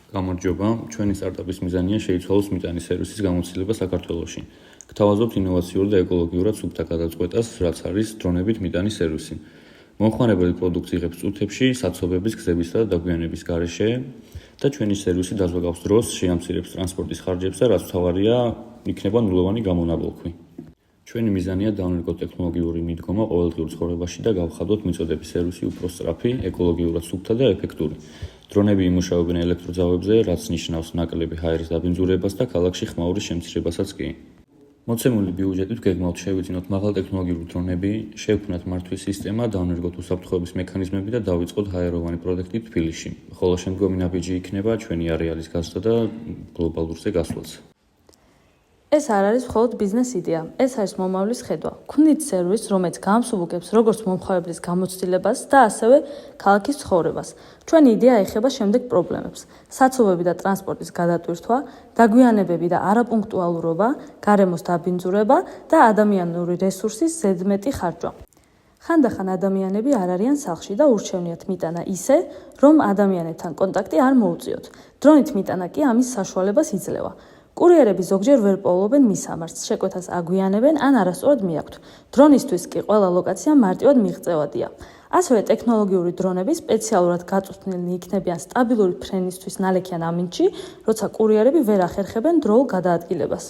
გამარჯობა, ჩვენი სტარტაპის მიზანია შეიცვალოს მიტანის სერვისის გამოცდილება საქართველოში. გთავაზობთ ინოვაციურ და ეკოლოგიურად სუფთა გადაწყვეტას, რაც არის დრონებით მიტანის სერვისი. მომხმარებელი პროდუქტს იღებს წუთებში, საცობების, გზებისა და დაგვიანების გარეშე და ჩვენი სერვისი დაზვაგავს დროს, შეამცირებს ტრანსპორტის ხარჯებს და რაც მთავარია, იქნება ნულოვანი გამონაბოლქვი. ჩვენი მიზანია დავნერგოთ ტექნოლოგიური მიდგომა ყოველდღიურ ცხოვრებაში და გავხადოთ მიწოდების სერვისი უფრო სწრაფი, ეკოლოგიურად სუფთა და ეფექტური. დრონები იმუშავებენ ელექტროძავებზე, რაც ნიშნავს ნაკლები ჰაერის დაბინძურებას და ქალაქში ხმაურის შემცირებასაც კი. მოცემული ბიუჯეტით გეგმავთ შევიძინოთ მაღალტექნოლოგიური დრონები, შევქმნათ მართვის სისტემა, დავნერგოთ უსაფრთხოების მექანიზმები და დავიწყოთ ჰაეროვანი პროექტი თბილისში. ხოლო შემდგომი ნაბიჯი იქნება ჩვენი არეალის გაზრდა და გლობალურზე გასვლაც. ეს არ არის მხოლოდ ბიზნეს იდეა, ეს არის მომავლის ხედვა. Გვქნით სერვისს, რომელიც გაამსუბუქებს როგორც მომხმარებლის გამოცდილებას და ასევე ქალაქის ცხოვრებას. ჩვენი იდეა ეხება შემდეგ პრობლემებს: საცობები და ტრანსპორტის გადატვირთვა, დაგვიანებები და არაპუნქტუალურობა, გარემოს დაბინძურება და ადამიანური რესურსის ზედმეტი ხარჯვა. ხანდახან ადამიანები არ არიან სახლში და ურჩევნიათ მიტანა ისე, რომ ადამიანებთან კონტაქტი არ მოუწიოთ. დრონით მიტანა კი ამის საშუალებას იძლევა. კურიერები ზოგჯერ ვერ პოულობენ მისამართს, შეკვეთას აგვიანებენ ან არასწორად მიაქვთ. დრონისთვის კი ყველა ლოკაცია მარტივად მიღწევადია. ასევე ტექნოლოგიური დრონები სპეციალურად გაწვრთნილნი იქნებიან სტაბილური ფრენისთვის ნალექიან ამინდში, როცა კურიერები ვერ ახერხებენ დროულ გადაადგილებას.